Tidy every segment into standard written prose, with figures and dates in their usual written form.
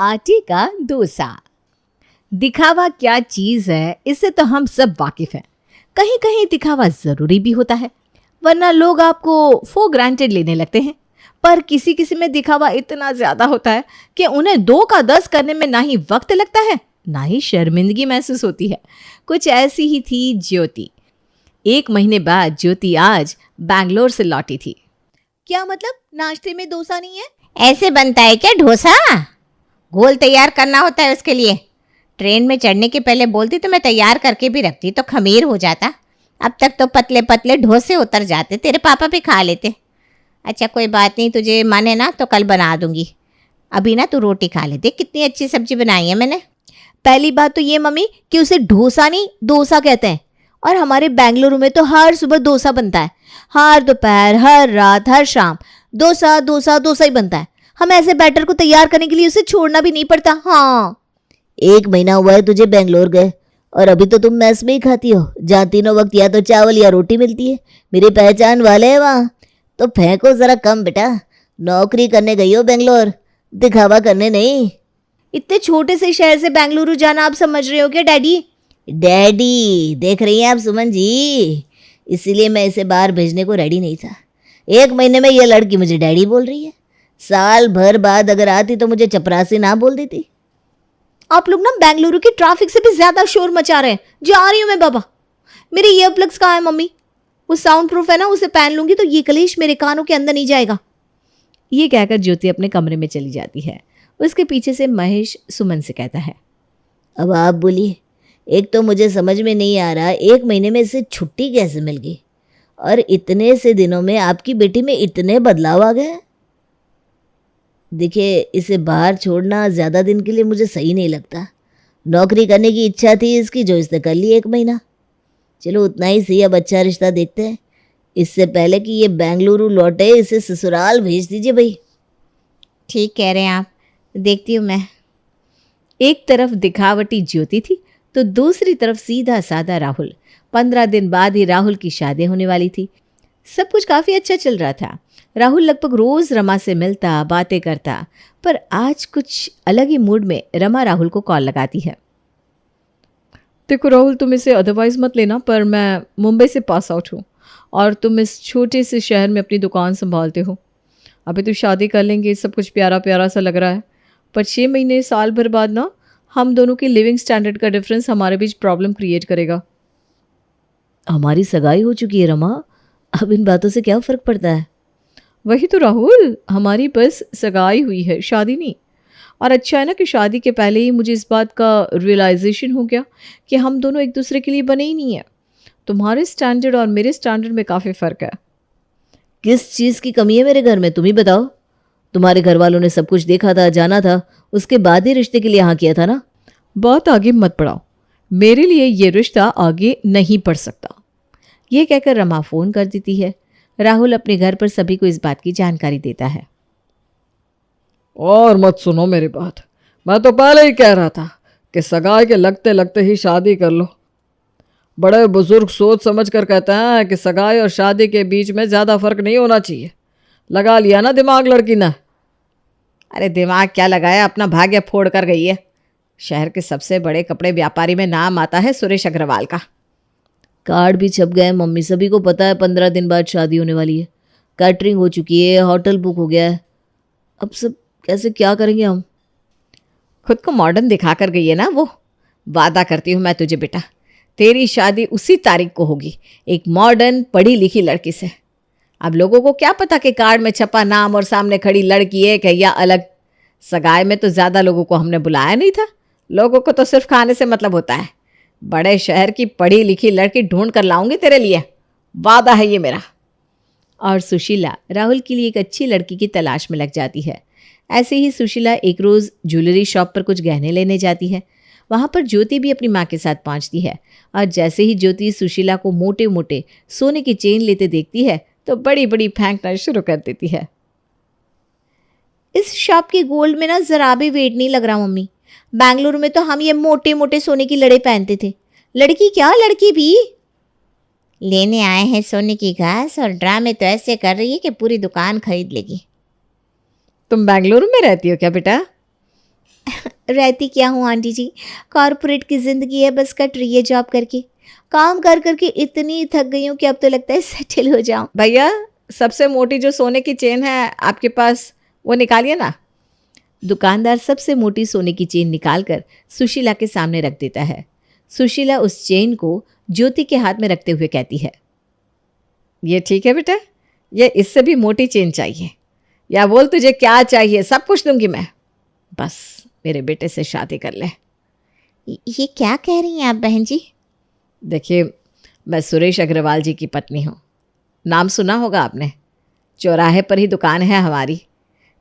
आटे का डोसा। दिखावा क्या चीज है, इससे तो हम सब वाकिफ हैं। कहीं कहीं दिखावा जरूरी भी होता है, वरना लोग आपको फॉर ग्रांटेड लेने लगते हैं। पर किसी किसी में दिखावा इतना ज्यादा होता है कि उन्हें 2 का 10 करने में ना ही वक्त लगता है, ना ही शर्मिंदगी महसूस होती है। कुछ ऐसी ही थी ज्योति। 1 महीने बाद ज्योति आज बैंगलोर से लौटी थी। क्या मतलब, नाश्ते में डोसा नहीं है? ऐसे बनता है क्या डोसा? घोल तैयार करना होता है उसके लिए। ट्रेन में चढ़ने के पहले बोलती तो मैं तैयार करके भी रखती तो खमीर हो जाता। अब तक तो पतले पतले डोसे उतर जाते, तेरे पापा भी खा लेते। अच्छा कोई बात नहीं, तुझे मन है ना तो कल बना दूंगी। अभी ना तू रोटी खा ले, देख कितनी अच्छी सब्जी बनाई है मैंने। पहली बात तो ये मम्मी कि उसे डोसा नहीं डोसा कहते हैं, और हमारे बेंगलुरु में तो हर सुबह डोसा बनता है। हर दोपहर, हर रात, हर शाम डोसा डोसा डोसा ही बनता है। हमें ऐसे बैटर को तैयार करने के लिए उसे छोड़ना भी नहीं पड़ता। हाँ, 1 महीना हुआ है तुझे बेंगलोर गए और अभी तो तुम मैस में ही खाती हो, जहाँ तीनों वक्त या तो चावल या रोटी मिलती है। मेरी पहचान वाले हैं वहाँ, तो फेंको जरा कम बेटा। नौकरी करने गई हो बेंगलोर, दिखावा करने नहीं। इतने छोटे से शहर से बेंगलुरु जाना आप समझ रहे हो क्या डैडी? डैडी देख रही हैं आप सुमन जी, इसीलिए मैं इसे बाहर भेजने को रेडी नहीं था। 1 महीने में ये लड़की मुझे डैडी बोल रही है। साल भर बाद अगर आती तो मुझे चपरासी ना बोल देती। आप लोग ना बेंगलुरु की ट्रैफिक से भी ज्यादा शोर मचा रहे हैं। जा रही हूँ मैं बाबा। मेरे ईयर प्लग्स कहाँ है मम्मी? वो साउंड प्रूफ है ना, उसे पहन लूंगी तो ये कलेश मेरे कानों के अंदर नहीं जाएगा। ये कहकर ज्योति अपने कमरे में चली जाती है। उसके पीछे से महेश सुमन से कहता है, अब आप बोलिए, एक तो मुझे समझ में नहीं आ रहा 1 महीने में इसे छुट्टी कैसे मिल गई, और इतने से दिनों में आपकी बेटी में इतने बदलाव आ गए। देखिए, इसे बाहर छोड़ना ज़्यादा दिन के लिए मुझे सही नहीं लगता। नौकरी करने की इच्छा थी इसकी, जो इसने कर ली 1 महीना। चलो उतना ही सही, अब अच्छा रिश्ता देखते हैं। इससे पहले कि ये बेंगलुरु लौटे इसे ससुराल भेज दीजिए भाई। ठीक कह रहे हैं आप, देखती हूँ मैं। एक तरफ दिखावटी ज्योति थी तो दूसरी तरफ सीधा साधा राहुल। 15 दिन बाद ही राहुल की शादी होने वाली थी। सब कुछ काफ़ी अच्छा चल रहा था। राहुल लगभग रोज़ रमा से मिलता, बातें करता, पर आज कुछ अलग ही मूड में रमा राहुल को कॉल लगाती है। देखो राहुल, तुम इसे अदरवाइज मत लेना, पर मैं मुंबई से पास आउट हूँ और तुम इस छोटे से शहर में अपनी दुकान संभालते हो। अभी तो शादी कर लेंगे, सब कुछ प्यारा प्यारा सा लग रहा है, पर 6 महीने साल भर बाद ना हम दोनों की लिविंग स्टैंडर्ड का डिफरेंस हमारे बीच प्रॉब्लम क्रिएट करेगा। हमारी सगाई हो चुकी है रमा, अब इन बातों से क्या फ़र्क पड़ता है? वही तो राहुल, हमारी बस सगाई हुई है, शादी नहीं। और अच्छा है ना कि शादी के पहले ही मुझे इस बात का रियलाइजेशन हो गया कि हम दोनों एक दूसरे के लिए बने ही नहीं है। तुम्हारे स्टैंडर्ड और मेरे स्टैंडर्ड में काफ़ी फ़र्क है। किस चीज़ की कमी है मेरे घर में, तुम ही बताओ। तुम्हारे घर वालों ने सब कुछ देखा था, जाना था, उसके बाद ही रिश्ते के लिए हाँ किया था ना। बहुत आगे मत बढ़ाओ, मेरे लिए ये रिश्ता आगे नहीं बढ़ सकता। ये कहकर रमा फ़ोन कर देती है। राहुल अपने घर पर सभी को इस बात की जानकारी देता है। और मत सुनो मेरी बात, मैं तो पहले ही कह रहा था कि सगाई के लगते लगते ही शादी कर लो। बड़े बुजुर्ग सोच समझ कर कहते हैं कि सगाई और शादी के बीच में ज़्यादा फर्क नहीं होना चाहिए। लगा लिया ना दिमाग लड़की ने। अरे दिमाग क्या लगाया, अपना भाग्य फोड़ कर गई है। शहर के सबसे बड़े कपड़े व्यापारी में नाम आता है सुरेश अग्रवाल का। कार्ड भी छप गए मम्मी, सभी को पता है 15 दिन बाद शादी होने वाली है। कैटरिंग हो चुकी है, होटल बुक हो गया है। अब सब कैसे क्या करेंगे हम? खुद को मॉडर्न दिखा कर गई है ना वो। वादा करती हूँ मैं तुझे बेटा, तेरी शादी उसी तारीख को होगी, एक मॉडर्न पढ़ी लिखी लड़की से। अब लोगों को क्या पता कि कार्ड में छपा नाम और सामने खड़ी लड़की एक है या अलग। सगाई में तो ज़्यादा लोगों को हमने बुलाया नहीं था, लोगों को तो सिर्फ खाने से मतलब होता है। बड़े शहर की पढ़ी लिखी लड़की ढूंढ कर लाऊंगी तेरे लिए, वादा है ये मेरा। और सुशीला राहुल के लिए एक अच्छी लड़की की तलाश में लग जाती है। ऐसे ही सुशीला एक रोज़ ज्वेलरी शॉप पर कुछ गहने लेने जाती है। वहाँ पर ज्योति भी अपनी माँ के साथ पहुँचती है, और जैसे ही ज्योति सुशीला को मोटे मोटे सोने की चेन लेते देखती है तो बड़ी बड़ी फेंकना शुरू कर देती है। इस शॉप के गोल्ड में ना ज़रा भी वेट नहीं लग रहा मम्मी। बेंगलुरु में तो हम ये मोटे मोटे सोने की लड़े पहनते थे। लड़की क्या, लड़की भी लेने आए हैं सोने की घास, और ड्रामे तो ऐसे कर रही है कि पूरी दुकान खरीद लेगी। तुम बेंगलुरु में रहती हो क्या बेटा? रहती क्या हूँ आंटी जी, कॉर्पोरेट की ज़िंदगी है, बस कट रही है जॉब करके। काम कर करके इतनी थक गई हूँ कि अब तो लगता है सेटल हो जाऊँ। भैया, सबसे मोटी जो सोने की चेन है आपके पास, वो निकालिए ना। दुकानदार सबसे मोटी सोने की चेन निकालकर सुशीला के सामने रख देता है। सुशीला उस चेन को ज्योति के हाथ में रखते हुए कहती है, ये ठीक है बेटा, ये इससे भी मोटी चेन चाहिए, या बोल तुझे क्या चाहिए, सब कुछ दूंगी मैं, बस मेरे बेटे से शादी कर ले। ये क्या कह रही हैं आप बहन जी? देखिए, मैं सुरेश अग्रवाल जी की पत्नी हूँ, नाम सुना होगा आपने। चौराहे पर ही दुकान है हमारी।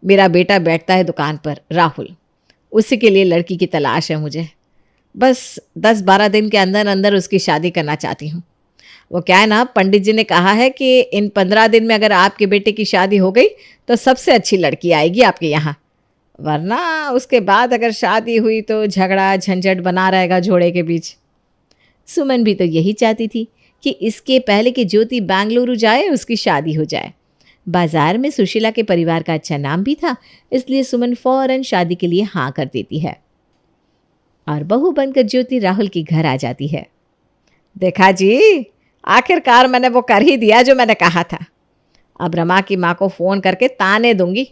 मेरा बेटा बैठता है दुकान पर, राहुल, उसी के लिए लड़की की तलाश है मुझे। बस 10-12 दिन के अंदर अंदर उसकी शादी करना चाहती हूँ। वो क्या है ना, पंडित जी ने कहा है कि इन 15 दिन में अगर आपके बेटे की शादी हो गई तो सबसे अच्छी लड़की आएगी आपके यहाँ, वरना उसके बाद अगर शादी हुई तो झगड़ा झंझट बना रहेगा जोड़े के बीच। सुमन भी तो यही चाहती थी कि इसके पहले कि ज्योति बेंगलुरु जाए उसकी शादी हो जाए। बाजार में सुशीला के परिवार का अच्छा नाम भी था, इसलिए सुमन फौरन शादी के लिए हाँ कर देती है और बहू बनकर ज्योति राहुल के घर आ जाती है। देखा जी, आखिरकार मैंने वो कर ही दिया जो मैंने कहा था। अब रमा की माँ को फ़ोन करके ताने दूंगी।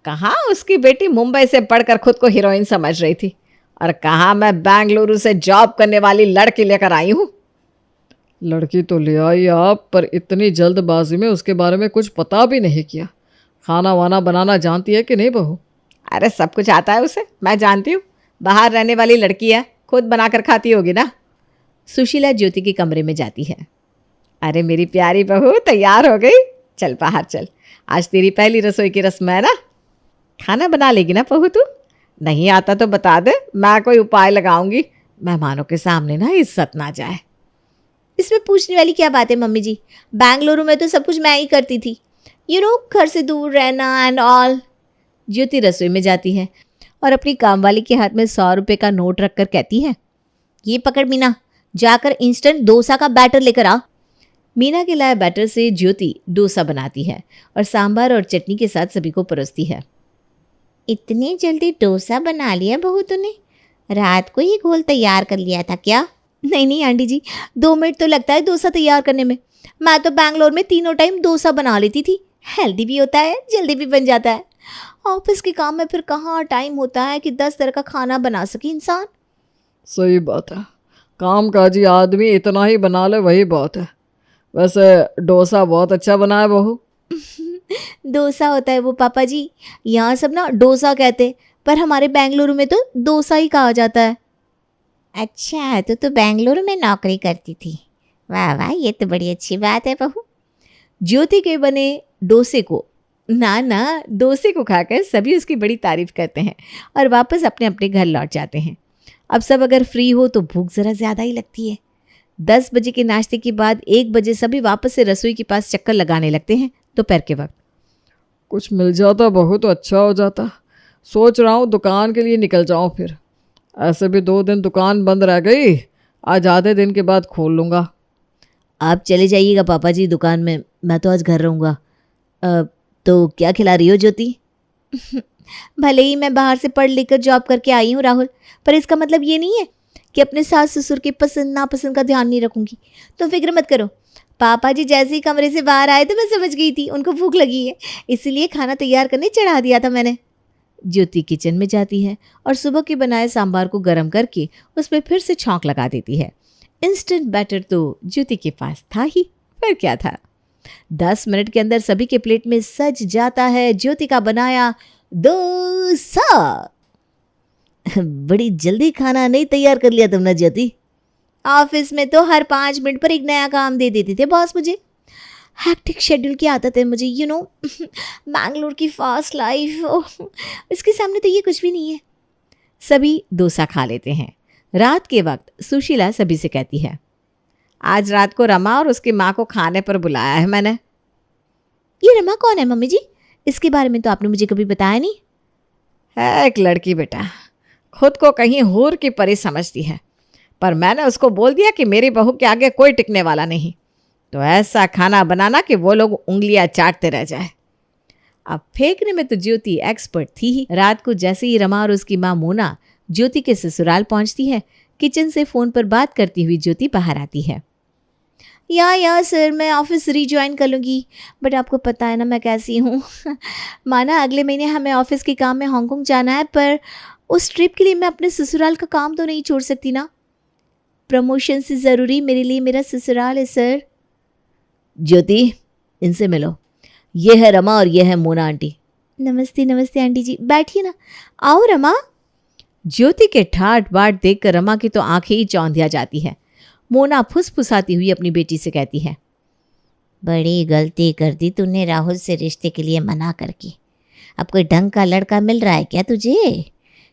कहाँ उसकी बेटी मुंबई से पढ़कर खुद को हीरोइन समझ रही थी, और कहाँ मैं बेंगलुरु से जॉब करने वाली लड़की लेकर आई हूँ। लड़की तो ले आई आप, पर इतनी जल्दबाजी में उसके बारे में कुछ पता भी नहीं किया। खाना वाना बनाना जानती है कि नहीं बहू? अरे सब कुछ आता है उसे, मैं जानती हूँ। बाहर रहने वाली लड़की है, खुद बनाकर खाती होगी ना। सुशीला ज्योति के कमरे में जाती है। अरे मेरी प्यारी बहू, तैयार हो गई? चल बाहर चल, आज तेरी पहली रसोई की रस्म है ना। खाना बना लेगी ना बहू तू? नहीं आता तो बता दे, मैं कोई उपाय लगाऊंगी, मेहमानों के सामने ना इज्जत ना जाए। इसमें पूछने वाली क्या बात है मम्मी जी, बेंगलुरु में तो सब कुछ मैं ही करती थी, घर से दूर रहना एंड ऑल। ज्योति रसोई में जाती है और अपनी कामवाली के हाथ में 100 रुपये का नोट रखकर कहती है, ये पकड़ मीना, जाकर इंस्टेंट डोसा का बैटर लेकर आ। मीना के लाए बैटर से ज्योति डोसा बनाती है और सांभर और चटनी के साथ सभी को परोसती है। इतनी जल्दी डोसा बना लिया बहू तूने? रात को ही घोल तैयार कर लिया था क्या? नहीं आंटी जी, 2 मिनट तो लगता है डोसा तैयार करने में। मैं तो बैंगलोर में तीनों टाइम डोसा बना लेती थी। हेल्दी भी होता है, जल्दी भी बन जाता है। ऑफिस के काम में फिर कहाँ टाइम होता है कि 10 तरह का खाना बना सके इंसान। सही बात है, काम काजी आदमी इतना ही बना ले वही बहुत है। वैसे डोसा बहुत अच्छा बना है बहू। डोसा होता है वो पापा जी, यहाँ सब ना डोसा कहते, पर हमारे बेंगलुरु में तो डोसा ही कहा जाता है। अच्छा, तो बेंगलुरु में नौकरी करती थी? वाह वाह, ये तो बड़ी अच्छी बात है बहू। ज्योति के बने डोसे को खाकर सभी उसकी बड़ी तारीफ करते हैं और वापस अपने अपने घर लौट जाते हैं। अब सब अगर फ्री हो तो भूख ज़रा ज़्यादा ही लगती है। 10 बजे के नाश्ते के बाद 1 बजे सभी वापस से रसोई के पास चक्कर लगाने लगते हैं। दोपहर के वक्त कुछ मिल जाता बहू तो अच्छा हो जाता। सोच रहा हूँ दुकान के लिए निकल जाऊँ, फिर ऐसे भी 2 दिन दुकान बंद रह गई, आज आधे दिन के बाद खोल लूँगा। आप चले जाइएगा पापा जी दुकान में, मैं तो आज घर रहूँगा। तो क्या खिला रही हो ज्योति? भले ही मैं बाहर से पढ़ लिख कर जॉब करके आई हूँ राहुल, पर इसका मतलब ये नहीं है कि अपने सास ससुर के पसंद नापसंद का ध्यान नहीं रखूंगी। तो फिक्र मत करो, पापा जी जैसे ही कमरे से बाहर आए तो मैं समझ गई थी उनको भूख लगी है, इसलिए खाना तैयार करने चढ़ा दिया था मैंने। ज्योति किचन में जाती है और सुबह के बनाए सांभर को गर्म करके उस पर फिर से छौंक लगा देती है। इंस्टेंट बैटर तो ज्योति के पास था ही, फिर क्या था। 10 मिनट के अंदर सभी के प्लेट में सज जाता है ज्योति का बनाया डोसा। बड़ी जल्दी खाना नहीं तैयार कर लिया तुमने ज्योति? ऑफिस में तो हर 5 मिनट पर एक नया काम दे देते थे बॉस मुझे। हैक्टिक शेड्यूल की आदत है मुझे, बैंगलोर की फास्ट लाइफ, इसके सामने तो ये कुछ भी नहीं है। सभी डोसा खा लेते हैं। रात के वक्त सुशीला सभी से कहती है, आज रात को रमा और उसकी माँ को खाने पर बुलाया है मैंने। ये रमा कौन है मम्मी जी? इसके बारे में तो आपने मुझे कभी बताया नहीं। है एक लड़की बेटा, खुद को कहीं हूर की परी समझती है, पर मैंने उसको बोल दिया कि मेरी बहू के आगे कोई टिकने वाला नहीं, तो ऐसा खाना बनाना कि वो लोग उंगलियां चाटते रह जाए। अब फेंकने में तो ज्योति एक्सपर्ट थी ही। रात को जैसे ही रमा और उसकी माँ मोना ज्योति के ससुराल पहुंचती है। किचन से फ़ोन पर बात करती हुई ज्योति बाहर आती है। या सर, मैं ऑफिस रीज्वाइन कर लूँगी, बट आपको पता है ना मैं कैसी हूँ। माना अगले महीने हमें ऑफिस के काम में हांगकांग जाना है, पर उस ट्रिप के लिए मैं अपने ससुराल का काम तो नहीं छोड़ सकती ना। प्रमोशन से ज़रूरी मेरे लिए मेरा ससुराल है सर। ज्योति, इनसे मिलो। ये है रमा और ये है मोना आंटी। नमस्ते नमस्ते आंटी जी, बैठिए ना। आओ रमा। ज्योति के ठाट बाट देखकर रमा की तो आंखें ही चौंधिया जाती है। मोना फुसफुसाती हुई अपनी बेटी से कहती है, बड़ी गलती कर दी तूने राहुल से रिश्ते के लिए मना करके। अब कोई ढंग का लड़का मिल रहा है क्या तुझे?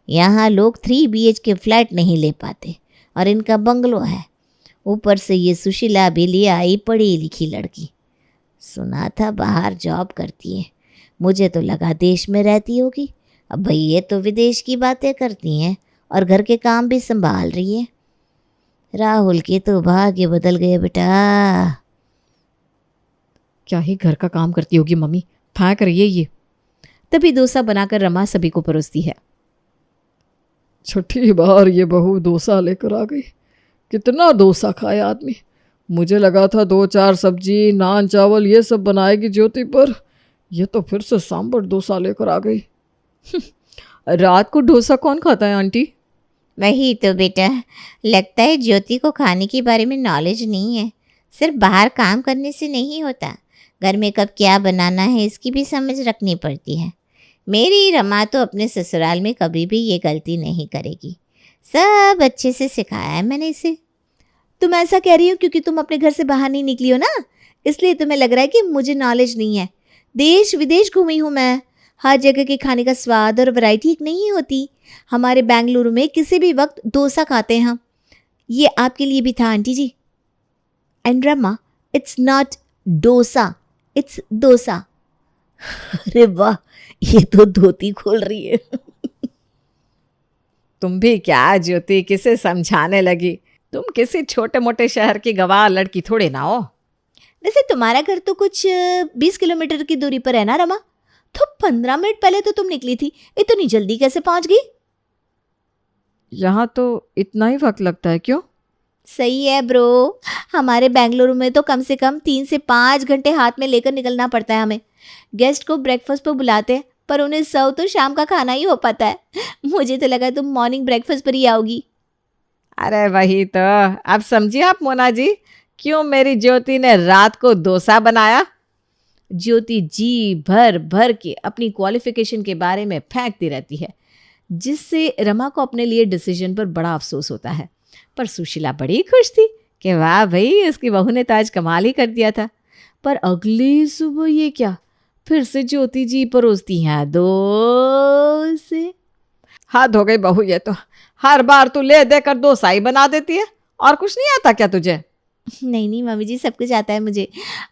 यहाँ लोग 3 BHK फ्लैट नहीं ले पाते और इनका बंगलो है। ऊपर से ये सुशीला भी ले आई पढ़ी लिखी लड़की। सुना था बाहर जॉब करती है, मुझे तो लगा देश में रहती होगी। अब भाई ये तो विदेश की बातें करती हैं और घर के काम भी संभाल रही है। राहुल के तो भाग्य बदल गए बेटा। क्या ही घर का काम करती होगी मम्मी, फेंक रही है ये। तभी डोसा बनाकर रमा सभी को परोसती है। छठी बार ये बहू डोसा लेकर आ गई। कितना डोसा खाया आदमी। मुझे लगा था 2-4 सब्जी नान चावल ये सब बनाएगी ज्योति, पर ये तो फिर से सांभर डोसा लेकर आ गई। रात को डोसा कौन खाता है आंटी? वही तो बेटा, लगता है ज्योति को खाने के बारे में नॉलेज नहीं है। सिर्फ बाहर काम करने से नहीं होता, घर में कब क्या बनाना है इसकी भी समझ रखनी पड़ती है। मेरी रमा तो अपने ससुराल में कभी भी ये गलती नहीं करेगी। सब अच्छे से सिखाया है मैंने इसे। तुम ऐसा कह रही हो क्योंकि तुम अपने घर से बाहर नहीं निकली हो ना, इसलिए तुम्हें लग रहा है कि मुझे नॉलेज नहीं है। देश विदेश घूमी हूँ मैं। हर जगह के खाने का स्वाद और वैरायटी एक नहीं होती। हमारे बेंगलुरु में किसी भी वक्त डोसा खाते हैं हम। ये आपके लिए भी था aunty ji. And Rama, it's not dosa, it's dosa. अरे वाह, ये तो धोती खोल रही है। तुम भी क्या ज्योति, किसे समझाने लगी? तुम किसी छोटे मोटे शहर की गवाह लड़की थोड़े ना हो। वैसे तुम्हारा घर तो कुछ 20 किलोमीटर की दूरी पर है ना रमा, तो 15 मिनट पहले तो तुम निकली थी, इतनी जल्दी कैसे पहुंच गई? यहाँ तो इतना ही वक्त लगता है क्यों? सही है ब्रो, हमारे बेंगलुरु में तो कम से कम 3 से 5 घंटे हाथ में लेकर निकलना पड़ता है हमें। गेस्ट को ब्रेकफास्ट पर बुलाते हैं, पर उन्हें सर्व तो शाम का खाना ही हो पाता है। मुझे तो लगा तुम मॉर्निंग ब्रेकफास्ट पर ही आओगी। अरे वही तो, अब समझिए आप मोना जी, क्यों मेरी ज्योति ने रात को डोसा बनाया। ज्योति जी भर भर के अपनी क्वालिफिकेशन के बारे में फेंकती रहती है, जिससे रमा को अपने लिए डिसीजन पर बड़ा अफसोस होता है। पर सुशीला बड़ी खुश थी कि वाह भाई, इसकी बहू ने तो आज कमाल ही कर दिया था। पर अगली सुबह ये क्या, फिर से ज्योति जी परोसती हैं डोसे। हद हो गई बहू, ये तो हर बार तू ले देकर डोसा ही बना देती है, और कुछ नहीं आता क्या तुझे? नहीं मम्मी जी, सब कुछ आता है मुझे।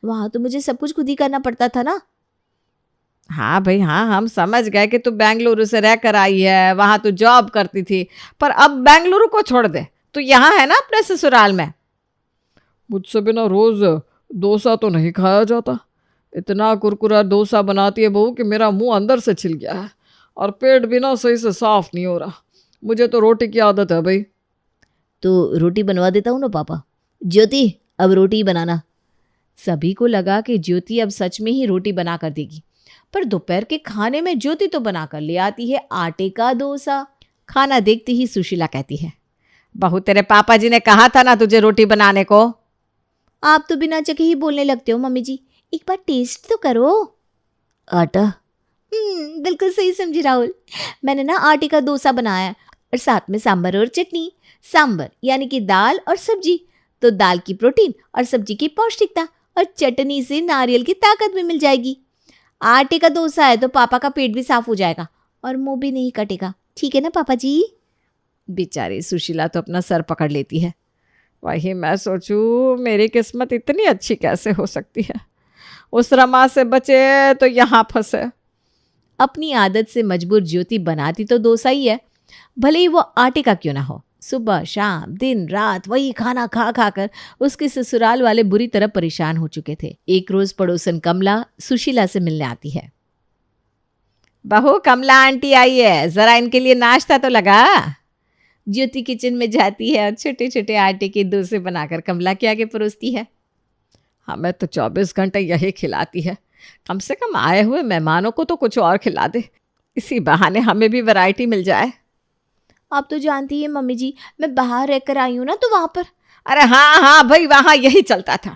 वहाँ तो मुझे सब कुछ खुद ही करना पड़ता था ना। हाँ भाई हाँ, हम समझ गए कि तू बेंगलुरु से रहकर आई है, वहाँ तू जॉब करती थी, पर अब बेंगलुरु को छोड़ दे, तू यहाँ है ना अपने ससुराल में। मुझसे बिना रोज डोसा तो नहीं खाया जाता। इतना कुरकुरा डोसा बनाती है बहू कि मेरा मुंह अंदर से छिल गया है, और पेट भी ना सही से साफ नहीं हो रहा। मुझे तो रोटी की आदत है भाई। तो रोटी बनवा देता हूँ ना पापा। ज्योति, अब रोटी बनाना। सभी को लगा कि ज्योति अब सच में ही रोटी बना कर देगी, पर दोपहर के खाने में ज्योति तो बना कर ले आती है आटे का डोसा। खाना देखते ही सुशीला कहती है, बहू तेरे पापा जी ने कहा था ना तुझे रोटी बनाने को। आप तो बिना चखे ही बोलने लगते हो मम्मी जी, एक बार टेस्ट तो करो। आटा? बिल्कुल सही समझी राहुल। मैंने ना आटे का डोसा बनाया है, और साथ में सांभर और चटनी। सांभर यानी कि दाल और सब्जी, तो दाल की प्रोटीन और सब्जी की पौष्टिकता, और चटनी से नारियल की ताकत भी मिल जाएगी। आटे का डोसा है तो पापा का पेट भी साफ हो जाएगा और मुंह भी नहीं कटेगा, ठीक है ना पापा जी? बेचारी सुशीला तो अपना सर पकड़ लेती है। वही मैं सोचूं, मेरी किस्मत इतनी अच्छी कैसे हो सकती है, उस रमा से बचे तो यहाँ फंसे। अपनी आदत से मजबूर ज्योति बनाती तो डोसा ही है, भले ही वो आटे का क्यों ना हो। सुबह शाम दिन रात वही खाना खा खा कर उसके ससुराल वाले बुरी तरह परेशान हो चुके थे। एक रोज पड़ोसन कमला सुशीला से मिलने आती है। बहू कमला आंटी आई है, जरा इनके लिए नाश्ता तो लगा। ज्योति किचन में जाती है और छोटे छोटे आटे के डोसे बनाकर कमला के आगे परोसती है। हमें तो 24 घंटे यही खिलाती है। कम से कम आए हुए मेहमानों को तो कुछ और खिला दे, इसी बहाने हमें भी वैरायटी मिल जाए। आप तो जानती है मम्मी जी, मैं बाहर रहकर आई हूँ ना, तो वहाँ पर। अरे हाँ हाँ भाई, वहाँ यही चलता था।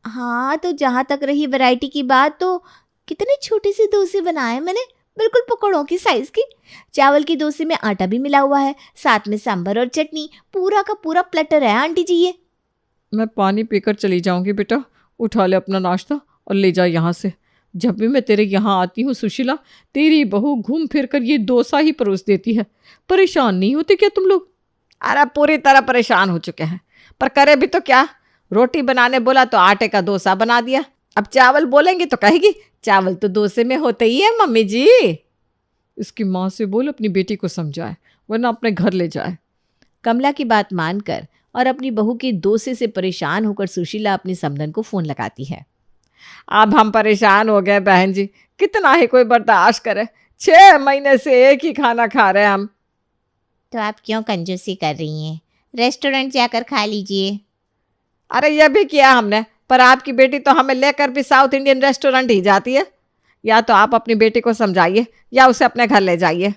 हाँ, तो जहाँ तक रही वैरायटी की बात, तो कितने छोटे से डोसे बनाए मैंने, बिल्कुल पकौड़ों की साइज की। चावल की डोसे में आटा भी मिला हुआ है, साथ में सांभर और चटनी, पूरा का पूरा प्लेटर है आंटी जी ये। मैं पानी पीकर चली जाऊंगी बेटा, उठा ले अपना नाश्ता और ले जा यहाँ से। जब भी मैं तेरे यहाँ आती हूँ सुशीला, तेरी बहू घूम फिर कर ये डोसा ही परोस देती है। परेशान नहीं होते क्या तुम लोग? अरे पूरी तरह परेशान हो चुके हैं, पर करे भी तो क्या। रोटी बनाने बोला तो आटे का डोसा बना दिया, अब चावल बोलेंगे तो कहेगी चावल तो डोसे में होते ही है मम्मी जी। इसकी माँ से बोल अपनी बेटी को समझाए, वरना अपने घर ले जाए। कमला की बात मानकर और अपनी बहू के डोसे से परेशान होकर सुशीला अपनी समधन को फोन लगाती है। अब हम परेशान हो गए बहन जी, कितना ही कोई बर्दाश्त करे। 6 महीने से एक ही खाना खा रहे हैं हम। तो आप क्यों कंजूसी कर रही हैं? रेस्टोरेंट जाकर खा लीजिए। अरे ये भी किया हमने, पर आपकी बेटी तो हमें लेकर भी साउथ इंडियन रेस्टोरेंट ही जाती है। या तो आप अपनी बेटी को समझाइए या उसे अपने घर ले जाइए।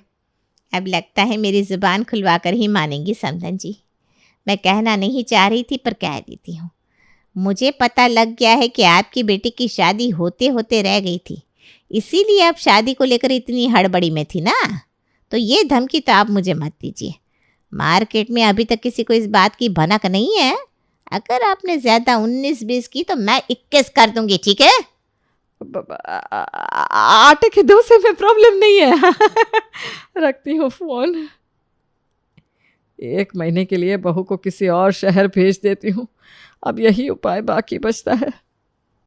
अब लगता है मेरी ज़ुबान खुलवा कर ही मानेंगी समधन जी। मैं कहना नहीं चाह रही थी, पर कह देती हूँ। मुझे पता लग गया है कि आपकी बेटी की शादी होते होते रह गई थी, इसीलिए आप शादी को लेकर इतनी हड़बड़ी में थी ना। तो ये धमकी तो आप मुझे मत दीजिए। मार्केट में अभी तक किसी को इस बात की भनक नहीं है। अगर आपने ज़्यादा 19-20 की तो मैं 21 कर दूंगी, ठीक है? आटे के डोसे में प्रॉब्लम नहीं है। रखती हूँ फोन। 1 महीने के लिए बहू को किसी और शहर भेज देती हूँ, अब यही उपाय बाकी बचता है।